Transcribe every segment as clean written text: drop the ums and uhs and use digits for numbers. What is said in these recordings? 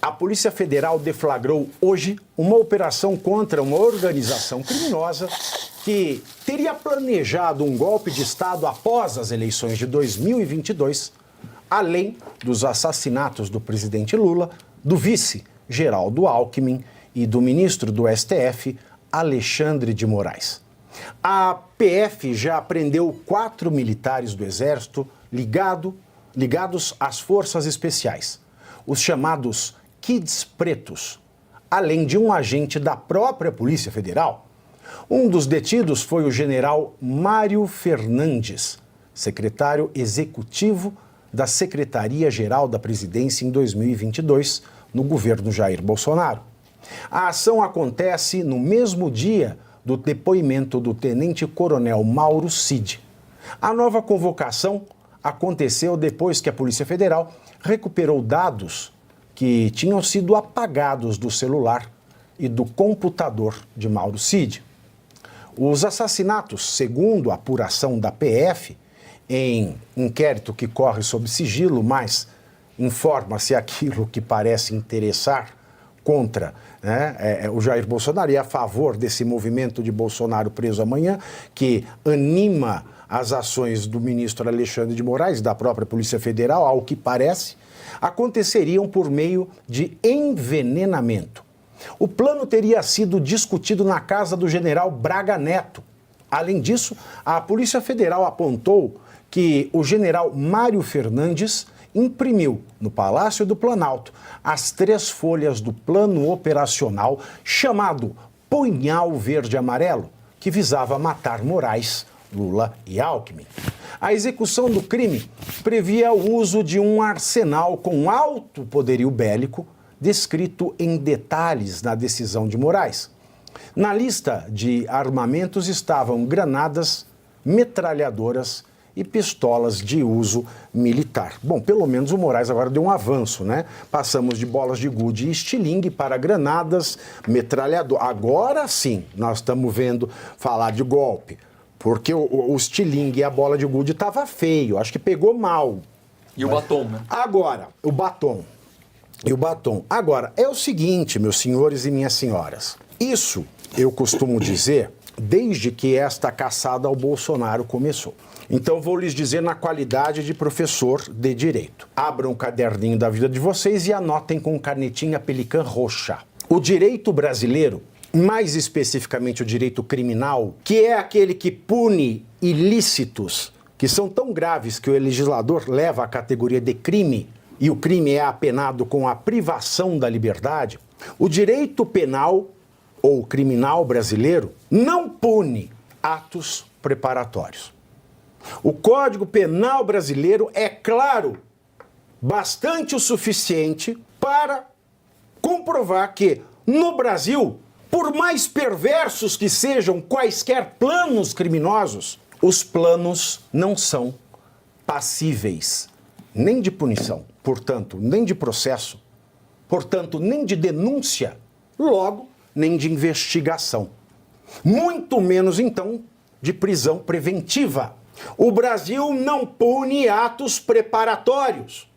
A Polícia Federal deflagrou hoje uma operação contra uma organização criminosa que teria planejado um golpe de Estado após as eleições de 2022, além dos assassinatos do presidente Lula, do vice Geraldo Alckmin e do ministro do STF, Alexandre de Moraes. A PF já prendeu 4 militares do Exército ligados às forças especiais, os chamados Kids Pretos, além de um agente da própria Polícia Federal. Um dos detidos foi o general Mário Fernandes, secretário executivo da Secretaria-Geral da Presidência em 2022, no governo Jair Bolsonaro. A ação acontece no mesmo dia do depoimento do tenente-coronel Mauro Cid. A nova convocação aconteceu depois que a Polícia Federal recuperou dados que tinham sido apagados do celular e do computador de Mauro Cid. Os assassinatos, segundo a apuração da PF, em inquérito que corre sob sigilo, mas informa-se aquilo que parece interessar contra o Jair Bolsonaro e a favor desse movimento de Bolsonaro preso amanhã, que anima as ações do ministro Alexandre de Moraes, da própria Polícia Federal, ao que parece, aconteceriam por meio de envenenamento. O plano teria sido discutido na casa do general Braga Neto. Além disso, a Polícia Federal apontou que o general Mário Fernandes imprimiu no Palácio do Planalto as 3 folhas do plano operacional chamado Punhal Verde-Amarelo, que visava matar Moraes, Lula e Alckmin. A execução do crime previa o uso de um arsenal com alto poderio bélico, descrito em detalhes na decisão de Moraes. Na lista de armamentos estavam granadas, metralhadoras e pistolas de uso militar. Bom, pelo menos o Moraes agora deu um avanço, né? Passamos de bolas de gude e estilingue para granadas, metralhadoras. Agora sim, nós estamos vendo falar de golpe. Porque o estilingue e a bola de gude estava feio, acho que pegou mal. E o batom, né? Agora, o batom. E o batom. Agora, é o seguinte, meus senhores e minhas senhoras. Isso eu costumo dizer desde que esta caçada ao Bolsonaro começou. Então, vou lhes dizer na qualidade de professor de direito. Abram o caderninho da vida de vocês e anotem com canetinha Pelican roxa. O direito brasileiro, mais especificamente o direito criminal, que é aquele que pune ilícitos que são tão graves que o legislador leva à categoria de crime, e o crime é apenado com a privação da liberdade, o direito penal ou criminal brasileiro não pune atos preparatórios. O Código Penal brasileiro é claro, bastante o suficiente para comprovar que, no Brasil, por mais perversos que sejam quaisquer planos criminosos, os planos não são passíveis nem de punição, portanto, nem de processo, portanto, nem de denúncia, logo, nem de investigação. Muito menos, então, de prisão preventiva. O Brasil não pune atos preparatórios.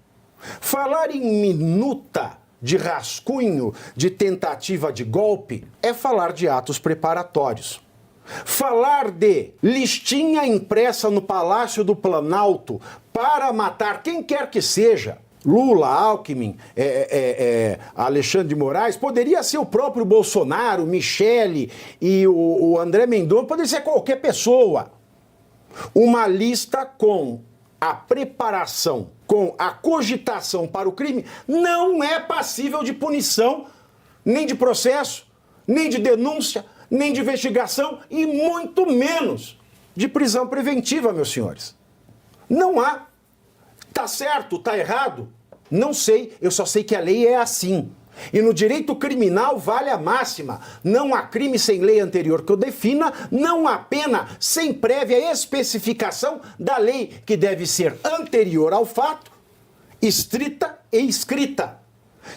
Falar em minuta de rascunho, de tentativa de golpe, é falar de atos preparatórios. Falar de listinha impressa no Palácio do Planalto para matar quem quer que seja, Lula, Alckmin, Alexandre de Moraes, poderia ser o próprio Bolsonaro, Michele e o André Mendonça, poderia ser qualquer pessoa. Uma lista com a preparação, com a cogitação para o crime, não é passível de punição, nem de processo, nem de denúncia, nem de investigação e muito menos de prisão preventiva, meus senhores. Não há. Tá certo, tá errado? Não sei, eu só sei que a lei é assim. E no direito criminal vale a máxima. Não há crime sem lei anterior que o defina, não há pena sem prévia especificação da lei que deve ser anterior ao fato, estrita e escrita.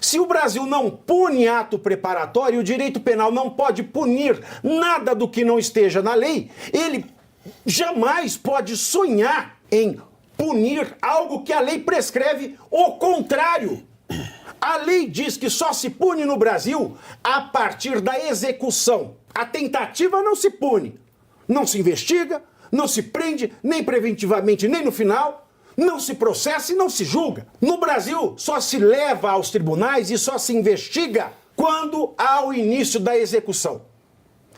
Se o Brasil não pune ato preparatório, o direito penal não pode punir nada do que não esteja na lei, ele jamais pode sonhar em punir algo que a lei prescreve o contrário. A lei diz que só se pune no Brasil a partir da execução. A tentativa não se pune. Não se investiga, não se prende, nem preventivamente, nem no final. Não se processa e não se julga. No Brasil, só se leva aos tribunais e só se investiga quando há o início da execução.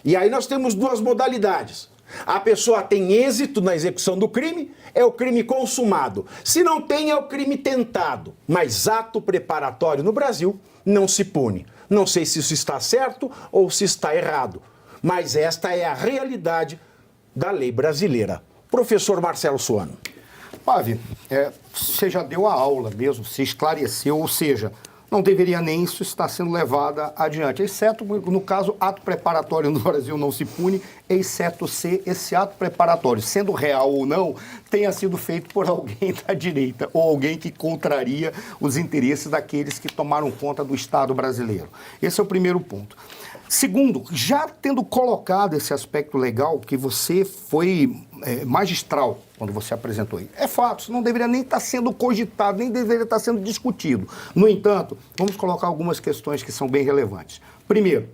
E aí nós temos duas modalidades. A pessoa tem êxito na execução do crime, é o crime consumado. Se não tem, é o crime tentado. Mas ato preparatório no Brasil não se pune. Não sei se isso está certo ou se está errado. Mas esta é a realidade da lei brasileira. Professor Marcelo Suano. Pave, você já deu a aula mesmo, se esclareceu, ou seja, não deveria nem isso estar sendo levada adiante, exceto, no caso, ato preparatório no Brasil não se pune, exceto se esse ato preparatório, sendo real ou não, tenha sido feito por alguém da direita ou alguém que contraria os interesses daqueles que tomaram conta do Estado brasileiro. Esse é o primeiro ponto. Segundo, já tendo colocado esse aspecto legal, que você foi magistral quando você apresentou aí. É fato, isso não deveria nem estar sendo cogitado, nem deveria estar sendo discutido. No entanto, vamos colocar algumas questões que são bem relevantes. Primeiro,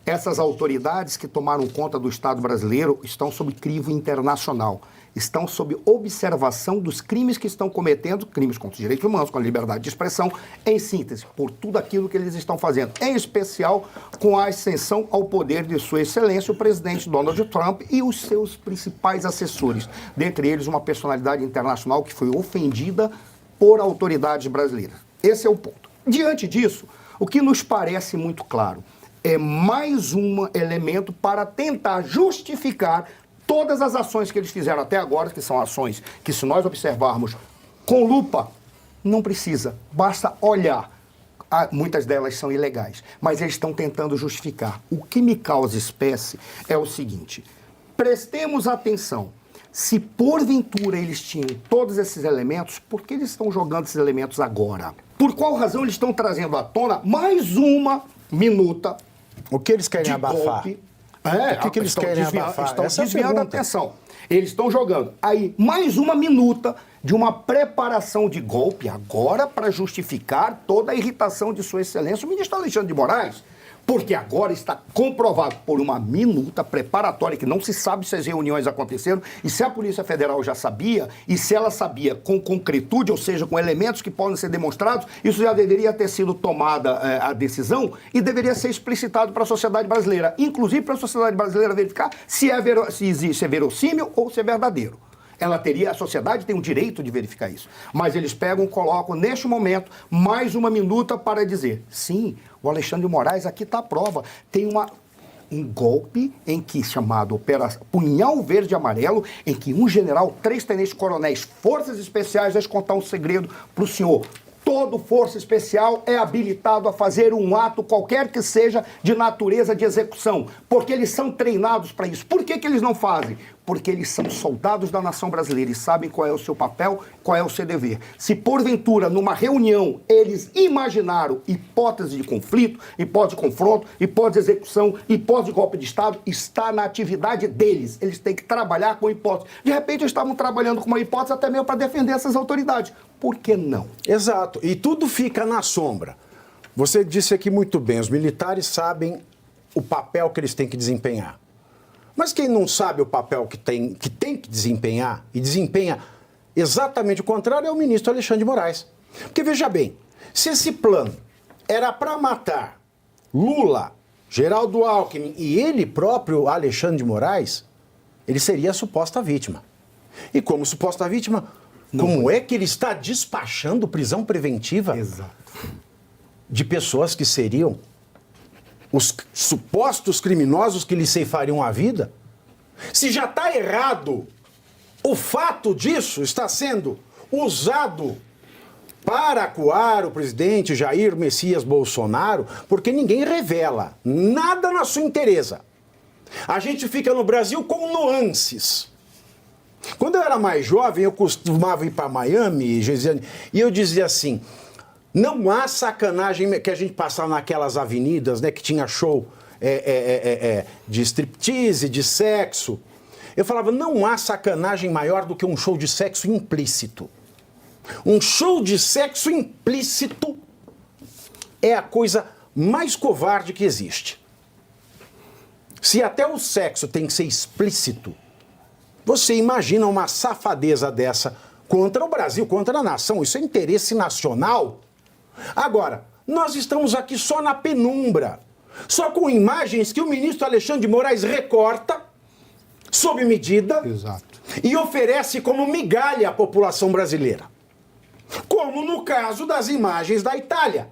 essas autoridades que tomaram conta do Estado brasileiro estão sob crivo internacional, estão sob observação dos crimes que estão cometendo, crimes contra os direitos humanos, com a liberdade de expressão, em síntese, por tudo aquilo que eles estão fazendo, em especial com a ascensão ao poder de Sua Excelência, o presidente Donald Trump e os seus principais assessores, dentre eles uma personalidade internacional que foi ofendida por autoridades brasileiras. Esse é o ponto. Diante disso, o que nos parece muito claro é mais um elemento para tentar justificar todas as ações que eles fizeram até agora, que são ações que, se nós observarmos com lupa, não precisa, basta olhar. Muitas delas são ilegais, mas eles estão tentando justificar. O que me causa espécie é o seguinte: prestemos atenção. Se porventura eles tinham todos esses elementos, por que eles estão jogando esses elementos agora? Por qual razão eles estão trazendo à tona mais uma minuta? O que eles querem abafar? Golpe? O que eles querem abafar? Estão desviando a atenção. Eles estão jogando aí mais uma minuta de uma preparação de golpe agora para justificar toda a irritação de Sua Excelência, o ministro Alexandre de Moraes. Porque agora está comprovado por uma minuta preparatória, que não se sabe se as reuniões aconteceram, e se a Polícia Federal já sabia, e se ela sabia com concretude, ou seja, com elementos que podem ser demonstrados, isso já deveria ter sido tomada a decisão e deveria ser explicitado para a sociedade brasileira, inclusive para a sociedade brasileira verificar se é verossímil ou se é verdadeiro. A sociedade tem o direito de verificar isso. Mas eles colocam neste momento mais uma minuta para dizer: sim, o Alexandre de Moraes, aqui está a prova. Tem um golpe chamado Punhal Verde e Amarelo, em que um general, 3 tenentes-coronéis, forças especiais, deixa eu contar um segredo para o senhor. Todo força especial é habilitado a fazer um ato, qualquer que seja, de natureza de execução, porque eles são treinados para isso. Por que eles não fazem? Porque eles são soldados da nação brasileira e sabem qual é o seu papel, qual é o seu dever. Se porventura, numa reunião, eles imaginaram hipótese de conflito, hipótese de confronto, hipótese de execução, hipótese de golpe de Estado, está na atividade deles. Eles têm que trabalhar com hipótese. De repente, eles estavam trabalhando com uma hipótese até mesmo para defender essas autoridades. Por que não? Exato. E tudo fica na sombra. Você disse aqui muito bem, os militares sabem o papel que eles têm que desempenhar. Mas quem não sabe o papel que tem que desempenhar, e desempenha exatamente o contrário, é o ministro Alexandre de Moraes. Porque, veja bem, se esse plano era para matar Lula, Geraldo Alckmin e ele próprio, Alexandre de Moraes, ele seria a suposta vítima. E como suposta vítima, como é que ele está despachando prisão preventiva? Exato. De pessoas que seriam os supostos criminosos que lhe ceifariam a vida? Se já está errado, o fato disso está sendo usado para acuar o presidente Jair Messias Bolsonaro, porque ninguém revela nada na sua inteireza. A gente fica no Brasil com nuances. Quando eu era mais jovem, eu costumava ir para Miami, Gesiane, e eu dizia assim: não há sacanagem que a gente passava naquelas avenidas, né, que tinha show de striptease, de sexo. Eu falava, não há sacanagem maior do que um show de sexo implícito. Um show de sexo implícito é a coisa mais covarde que existe. Se até o sexo tem que ser explícito, você imagina uma safadeza dessa contra o Brasil, contra a nação. Isso é interesse nacional. Agora, nós estamos aqui só na penumbra, só com imagens que o ministro Alexandre de Moraes recorta, sob medida, Exato. e oferece como migalha à população brasileira. Como no caso das imagens da Itália,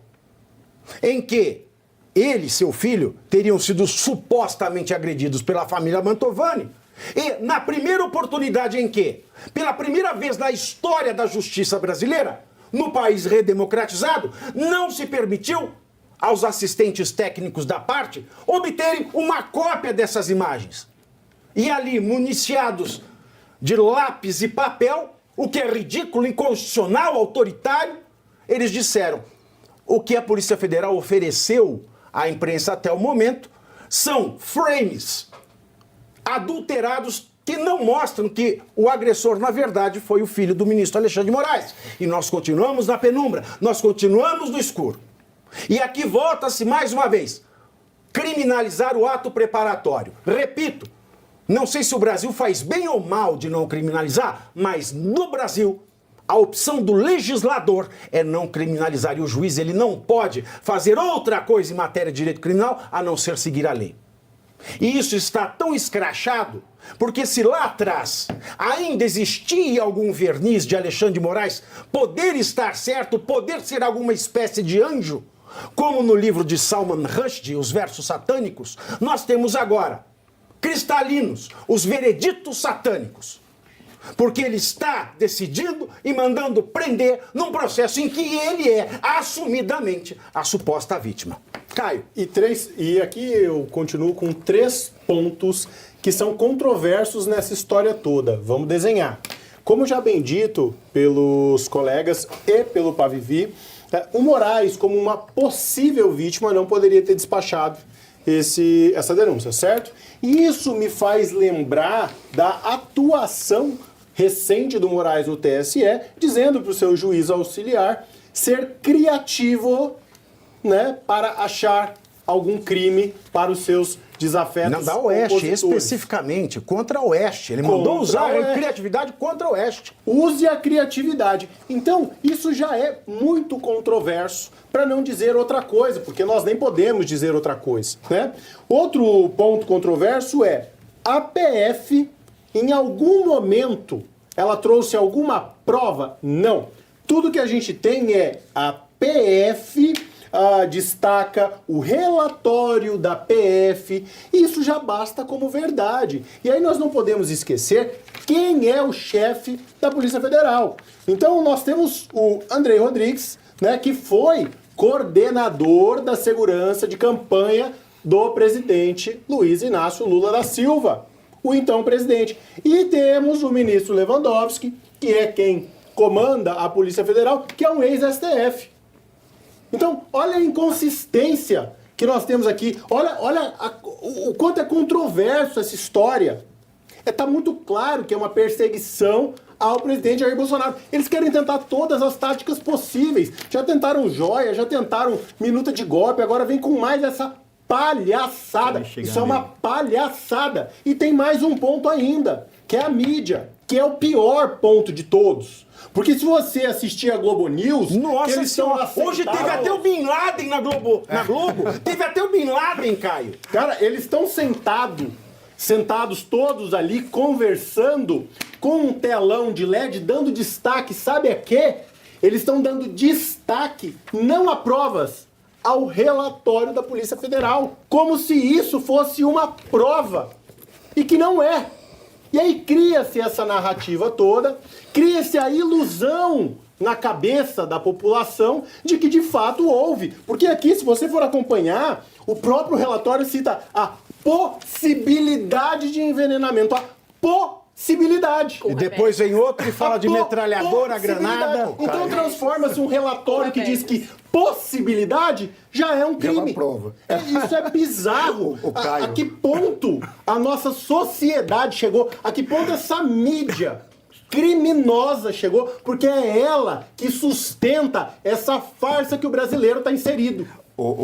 em que ele e seu filho teriam sido supostamente agredidos pela família Mantovani. E na primeira oportunidade em que, pela primeira vez na história da justiça brasileira, no país redemocratizado, não se permitiu aos assistentes técnicos da parte obterem uma cópia dessas imagens. E ali, municiados de lápis e papel, o que é ridículo, inconstitucional, autoritário, eles disseram: o que a Polícia Federal ofereceu à imprensa até o momento são frames adulterados que não mostram que o agressor, na verdade, foi o filho do ministro Alexandre de Moraes. E nós continuamos na penumbra, nós continuamos no escuro. E aqui volta-se mais uma vez, criminalizar o ato preparatório. Repito, não sei se o Brasil faz bem ou mal de não criminalizar, mas no Brasil a opção do legislador é não criminalizar. E o juiz, ele não pode fazer outra coisa em matéria de direito criminal a não ser seguir a lei. E isso está tão escrachado, porque se lá atrás ainda existia algum verniz de Alexandre de Moraes poder estar certo, poder ser alguma espécie de anjo, como no livro de Salman Rushdie, Os Versos Satânicos, nós temos agora cristalinos, os vereditos satânicos. Porque ele está decidindo e mandando prender num processo em que ele é assumidamente a suposta vítima. Caio. E aqui eu continuo com 3 pontos que são controversos nessa história toda. Vamos desenhar. Como já bem dito pelos colegas e pelo Pavivi, o Moraes, como uma possível vítima, não poderia ter despachado essa denúncia, certo? E isso me faz lembrar da atuação recente do Moraes no TSE, dizendo para o seu juiz auxiliar ser criativo, né, para achar algum crime para os seus desafetos. Não, da Oeste, opositores. Especificamente, contra a Oeste. Ele mandou usar a criatividade contra a Oeste. Use a criatividade. Então, isso já é muito controverso, para não dizer outra coisa, porque nós nem podemos dizer outra coisa, né? Outro ponto controverso é a PF, em algum momento, ela trouxe alguma prova? Não. Tudo que a gente tem é a PF destaca o relatório da PF, isso já basta como verdade. E aí nós não podemos esquecer quem é o chefe da Polícia Federal. Então nós temos o Andrei Rodrigues, né, que foi coordenador da segurança de campanha do presidente Luiz Inácio Lula da Silva, o então presidente. E temos o ministro Lewandowski, que é quem comanda a Polícia Federal, que é um ex-STF. Então, olha a inconsistência que nós temos aqui. Olha o quanto é controverso essa história. Está muito claro que é uma perseguição ao presidente Jair Bolsonaro. Eles querem tentar todas as táticas possíveis. Já tentaram joia, já tentaram minuta de golpe, agora vem com mais essa palhaçada. Isso é uma palhaçada. E tem mais um ponto ainda, que é a mídia, que é o pior ponto de todos. Porque se você assistir a Globo News... Nossa eles senhora, hoje teve até o Bin Laden na Globo. Na Globo, teve até o Bin Laden, Caio. Cara, eles estão sentados todos ali, conversando com um telão de LED, dando destaque, sabe a quê? Eles estão dando destaque, não a provas, ao relatório da Polícia Federal. Como se isso fosse uma prova. E que não é. E aí cria-se essa narrativa toda, cria-se a ilusão na cabeça da população de que de fato houve. Porque aqui, se você for acompanhar, o próprio relatório cita a possibilidade de envenenamento. A possibilidade. E depois vem outro e fala de metralhadora, granada. Então transforma-se um relatório que diz que possibilidade já é um crime. É uma prova. Isso é bizarro. A que ponto a nossa sociedade chegou? A que ponto essa mídia criminosa chegou? Porque é ela que sustenta essa farsa que o brasileiro está inserido.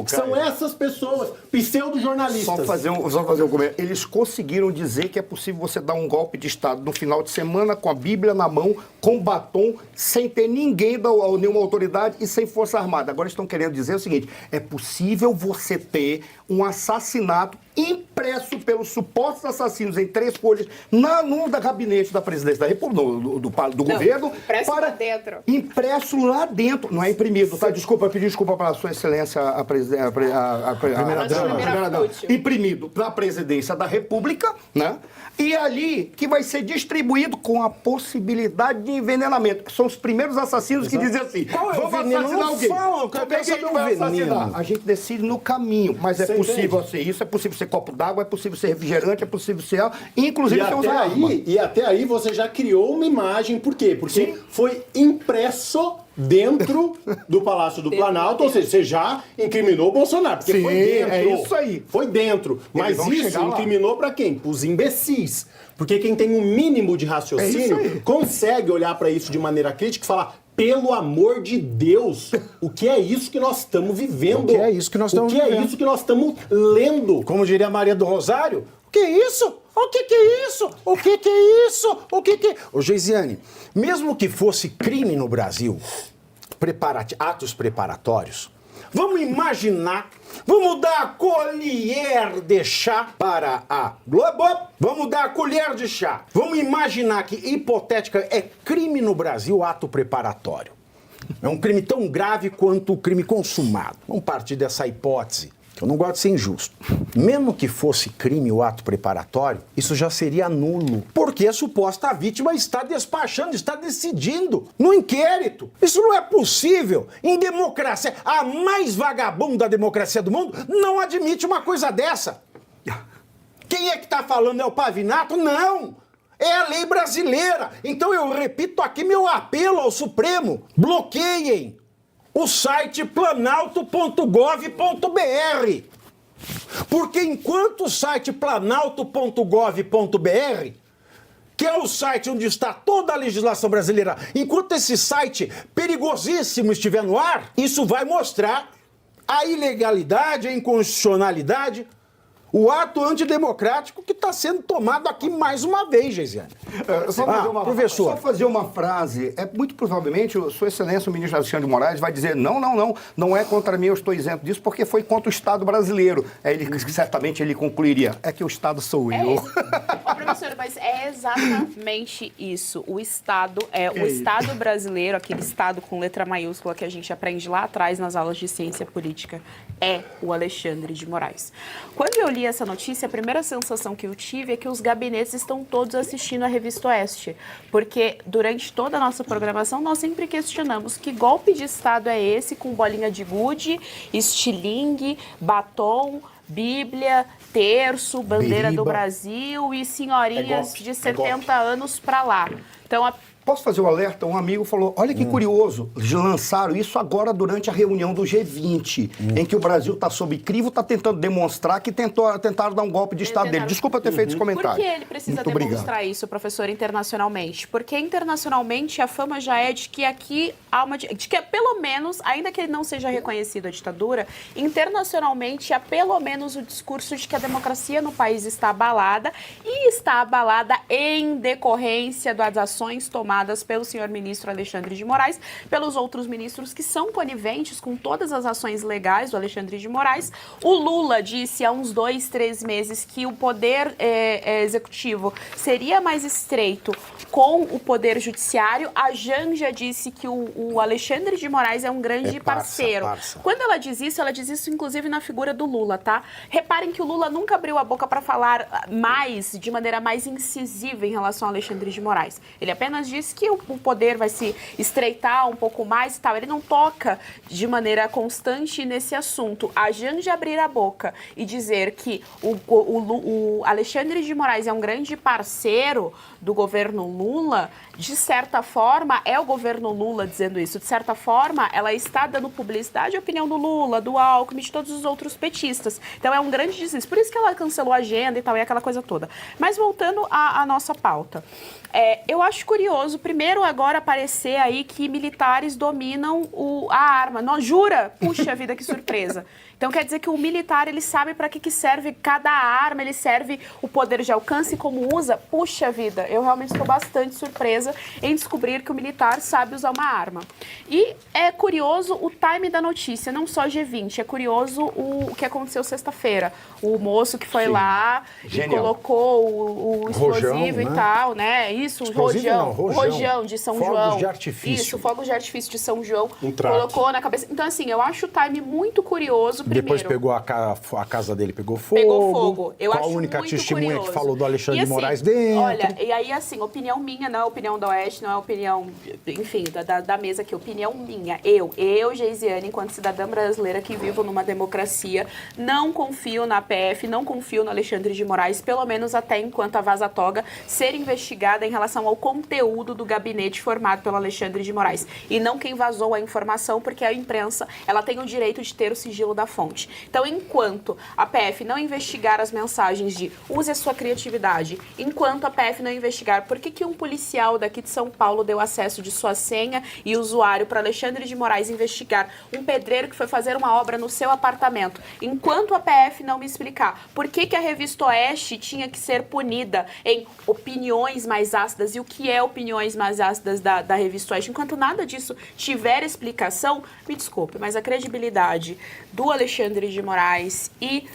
São essas pessoas, pseudo-jornalistas. Só fazer um comentário. Eles conseguiram dizer que é possível você dar um golpe de Estado no final de semana com a Bíblia na mão, com batom, sem ter ninguém, nenhuma autoridade e sem força armada. Agora estão querendo dizer o seguinte, é possível você ter um assassinato impresso pelos supostos assassinos em 3 folhas no gabinete da presidência da República, do governo. Impresso lá dentro. Impresso lá dentro. Não é imprimido, tá? Desculpa, pedir desculpa para a sua excelência, a primeira-dama. Imprimido na presidência da República, né? E ali que vai ser distribuído com a possibilidade de envenenamento. São os primeiros assassinos que dizem assim, qual é o vamos veneno? assassinar Não alguém. falam, eu Como quero é que a gente saber o vai veneno. assassinar? A gente decide no caminho, mas é Você possível entende? ser isso, é possível ser copo d'água, é possível ser refrigerante, é possível ser água, inclusive ser usar arma. E até aí você já criou uma imagem, por quê? Porque foi impresso dentro do Palácio do Planalto, ou seja, você já incriminou o Bolsonaro, porque Sim, foi dentro. é isso aí. Foi dentro. Mas vão isso chegar lá. incriminou pra quem? Pros imbecis. Porque quem tem um mínimo de É isso raciocínio aí. consegue olhar pra isso de maneira crítica e falar: pelo amor de Deus, o que é isso que nós estamos vivendo? O que é isso que nós estamos O que é vivendo? isso que nós estamos lendo? Como diria Maria do Rosário, o que é isso? O que é isso? O que é isso? O que é... Ô, Geisiane, mesmo que fosse crime no Brasil, atos preparatórios, vamos imaginar, vamos dar a colher de chá para a Globo, vamos dar a colher de chá. Vamos imaginar que, hipotética, é crime no Brasil ato preparatório. É um crime tão grave quanto o crime consumado. Vamos partir dessa hipótese. Eu não gosto de ser injusto. Mesmo que fosse crime o ato preparatório, isso já seria nulo. Porque a suposta vítima está despachando, está decidindo no inquérito. Isso não é possível. Em democracia, a mais vagabunda democracia do mundo não admite uma coisa dessa. Quem é que está falando? É o Pavinato? Não! É a lei brasileira. Então eu repito aqui meu apelo ao Supremo. Bloqueiem o site planalto.gov.br. Porque enquanto o site planalto.gov.br, que é o site onde está toda a legislação brasileira, enquanto esse site perigosíssimo estiver no ar, isso vai mostrar a ilegalidade, a inconstitucionalidade, o ato antidemocrático que está sendo tomado aqui mais uma vez, Geisiane. Professor. Só fazer uma frase. Muito provavelmente, Sua Excelência, o ministro Alexandre de Moraes, vai dizer, não é contra mim, eu estou isento disso, porque foi contra o Estado brasileiro. Certamente ele concluiria, é que o Estado sou eu. Ó, professor, mas é exatamente isso. O Estado Estado brasileiro, aquele Estado com letra maiúscula que a gente aprende lá atrás nas aulas de ciência política, é o Alexandre de Moraes. Quando eu li essa notícia, a primeira sensação que eu tive é que os gabinetes estão todos assistindo a Revista Oeste, porque durante toda a nossa programação nós sempre questionamos que golpe de Estado é esse com bolinha de gude, estilingue, batom, Bíblia, terço, bandeira do Brasil e senhorinhas de 70 anos pra lá. Então, Posso fazer um alerta? Um amigo falou, olha que curioso, lançaram isso agora durante a reunião do G20, em que o Brasil está sob crivo, está tentando demonstrar que tentaram dar um golpe de Estado dele. Desculpa ter feito esse comentário. Por que ele precisa demonstrar isso, professor, internacionalmente? Porque internacionalmente a fama já é de que aqui há de que pelo menos, ainda que ele não seja reconhecido a ditadura, internacionalmente há pelo menos o discurso de que a democracia no país está abalada e está abalada em decorrência das ações tomadas pelo senhor ministro Alexandre de Moraes, pelos outros ministros que são coniventes com todas as ações legais do Alexandre de Moraes. O Lula disse há uns 2, 3 meses que o poder executivo seria mais estreito com o poder judiciário. A Janja disse que o Alexandre de Moraes é um grande parceiro. Quando ela diz isso inclusive na figura do Lula, tá? Reparem que o Lula nunca abriu a boca para falar de maneira mais incisiva em relação ao Alexandre de Moraes. Ele apenas disse que o poder vai se estreitar um pouco mais e tal. Ele não toca de maneira constante nesse assunto. A Janja abrir a boca e dizer que o Alexandre de Moraes é um grande parceiro do governo Lula, de certa forma, é o governo Lula dizendo isso. De certa forma, ela está dando publicidade à opinião do Lula, do Alckmin, de todos os outros petistas. Então, é um grande deslize. Por isso que ela cancelou a agenda e tal, e aquela coisa toda. Mas, voltando à nossa pauta. Eu acho curioso, primeiro, agora aparecer aí que militares dominam a arma. Não, jura? Puxa vida, que surpresa. Então quer dizer que o militar, ele sabe para que serve cada arma, ele serve o poder de alcance, como usa. Puxa vida, eu realmente estou bastante surpresa em descobrir que o militar sabe usar uma arma. E é curioso o time da notícia, não só G20, é curioso o que aconteceu sexta-feira. O moço que foi lá e colocou o explosivo rojão, e tal, né? Isso, o rojão de São João. Fogos de artifício. Isso, fogos de artifício de São João. traque. Colocou na cabeça. Então, assim, eu acho o time muito curioso, primeiro. Depois pegou a casa dele, pegou fogo. Pegou fogo. Eu Qual acho a única muito testemunha curioso. que falou do Alexandre E, de assim, Moraes dentro? Olha, e aí, assim, opinião minha, não é opinião da Oeste, não é opinião, enfim, da mesa aqui, opinião minha. Eu, Geisiane, enquanto cidadã brasileira que vivo numa democracia, não confio na PF, não confio no Alexandre de Moraes, pelo menos até enquanto a Vaza Toga ser investigada em relação ao conteúdo do gabinete formado pelo Alexandre de Moraes. E não quem vazou a informação, porque a imprensa, ela tem o direito de ter o sigilo da fonte. Então, enquanto a PF não investigar as mensagens de use a sua criatividade, enquanto a PF não investigar por que um policial daqui de São Paulo deu acesso de sua senha e usuário para Alexandre de Moraes investigar um pedreiro que foi fazer uma obra no seu apartamento, enquanto a PF não me explicar por que a revista Oeste tinha que ser punida em opiniões mais ácidas e o que é opiniões mais ácidas da revista Oeste, enquanto nada disso tiver explicação, me desculpe, mas a credibilidade do Alexandre de Moraes e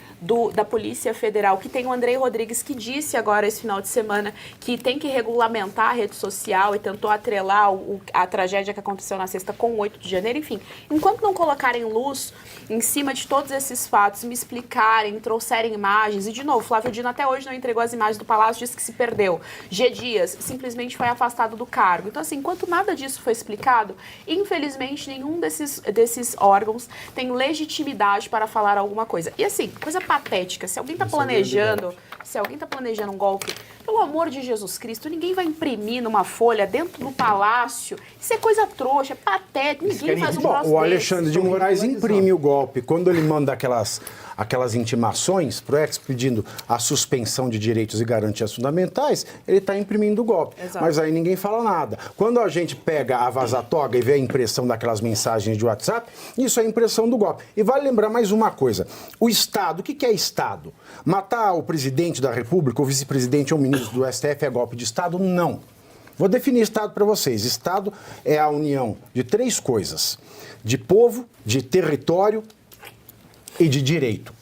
da Polícia Federal, que tem o Andrei Rodrigues, que disse agora esse final de semana que tem que regulamentar a rede social e tentou atrelar a tragédia que aconteceu na sexta com o 8 de janeiro, enfim. Enquanto não colocarem luz em cima de todos esses fatos, me explicarem, trouxerem imagens, e de novo, Flávio Dino até hoje não entregou as imagens do Palácio, disse que se perdeu. G. Dias simplesmente foi afastado do cargo. Então, assim, enquanto nada disso foi explicado, infelizmente nenhum desses órgãos tem legitimidade para falar alguma coisa. E assim, coisa patética, se alguém está planejando um golpe, pelo amor de Jesus Cristo, ninguém vai imprimir numa folha dentro do palácio. Isso é coisa trouxa, é patético, ninguém faz um troço o Alexandre de desse. Moraes imprime o golpe. Quando ele manda aquelas intimações pro ex pedindo a suspensão de direitos e garantias fundamentais, ele está imprimindo o golpe. Exato. Mas aí ninguém fala nada. Quando a gente pega a Vaza Toga e vê a impressão daquelas mensagens de WhatsApp, isso é impressão do golpe. E vale lembrar mais uma coisa. O Estado, o que é Estado? Matar o presidente da República, o vice-presidente ou o ministro do STF é golpe de Estado? Não. Vou definir Estado para vocês. Estado é a união de três coisas: de povo, de território e de direito.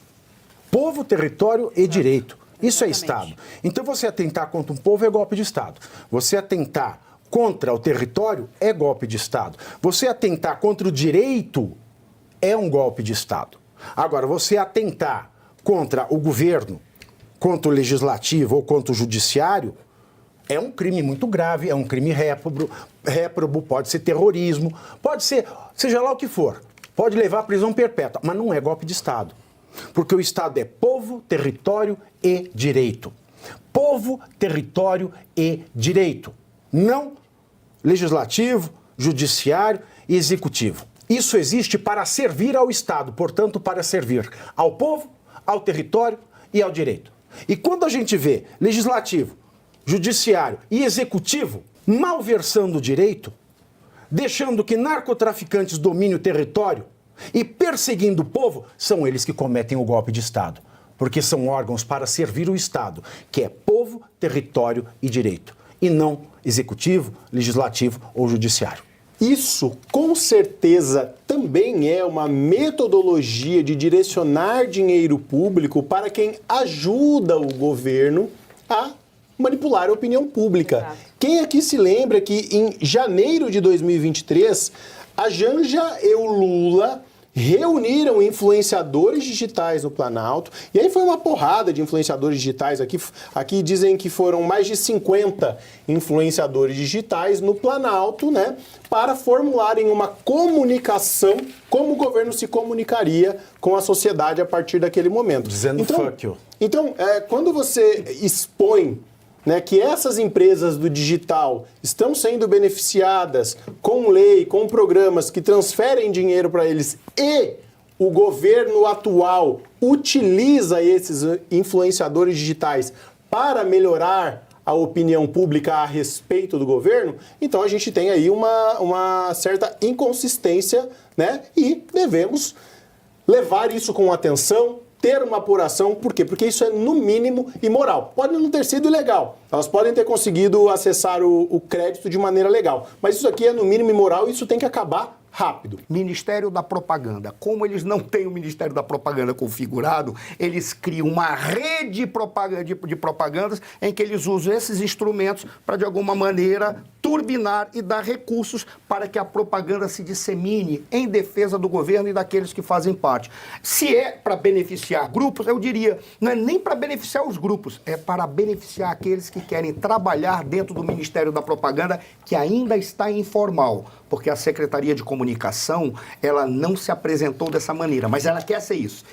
Povo, território e direito. Isso é Estado. Então você atentar contra um povo é golpe de Estado. Você atentar contra o território é golpe de Estado. Você atentar contra o direito é um golpe de Estado. Agora, você atentar contra o governo, contra o legislativo ou contra o judiciário é um crime muito grave, é um crime réprobo, pode ser terrorismo, pode ser, seja lá o que for, pode levar à prisão perpétua, mas não é golpe de Estado. Porque o Estado é povo, território e direito. Povo, território e direito. Não legislativo, judiciário e executivo. Isso existe para servir ao Estado, portanto, para servir ao povo, ao território e ao direito. E quando a gente vê legislativo, judiciário e executivo malversando o direito, deixando que narcotraficantes dominem o território e perseguindo o povo, são eles que cometem o golpe de Estado. Porque são órgãos para servir o Estado, que é povo, território e direito, e não executivo, legislativo ou judiciário. Isso, com certeza, também é uma metodologia de direcionar dinheiro público para quem ajuda o governo a manipular a opinião pública. Exato. Quem aqui se lembra que em janeiro de 2023, a Janja e o Lula reuniram influenciadores digitais no Planalto, e aí foi uma porrada de influenciadores digitais, aqui dizem que foram mais de 50 influenciadores digitais no Planalto, né, para formularem uma comunicação, como o governo se comunicaria com a sociedade a partir daquele momento. Dizendo fuck you. Então, quando você expõe, né, que essas empresas do digital estão sendo beneficiadas com lei, com programas que transferem dinheiro para eles e o governo atual utiliza esses influenciadores digitais para melhorar a opinião pública a respeito do governo, então a gente tem aí uma certa inconsistência, né, e devemos levar isso com atenção, ter uma apuração. Por quê? Porque isso é, no mínimo, imoral. Pode não ter sido ilegal. Elas podem ter conseguido acessar o crédito de maneira legal. Mas isso aqui é, no mínimo, imoral e isso tem que acabar rápido. Ministério da Propaganda. Como eles não têm o Ministério da Propaganda configurado, eles criam uma rede de propagandas em que eles usam esses instrumentos para, de alguma maneira, turbinar e dar recursos para que a propaganda se dissemine em defesa do governo e daqueles que fazem parte. Se é para beneficiar grupos, eu diria, não é nem para beneficiar os grupos, é para beneficiar aqueles que querem trabalhar dentro do Ministério da Propaganda, que ainda está informal, porque a Secretaria de Comunicação, ela não se apresentou dessa maneira, mas ela quer ser isso.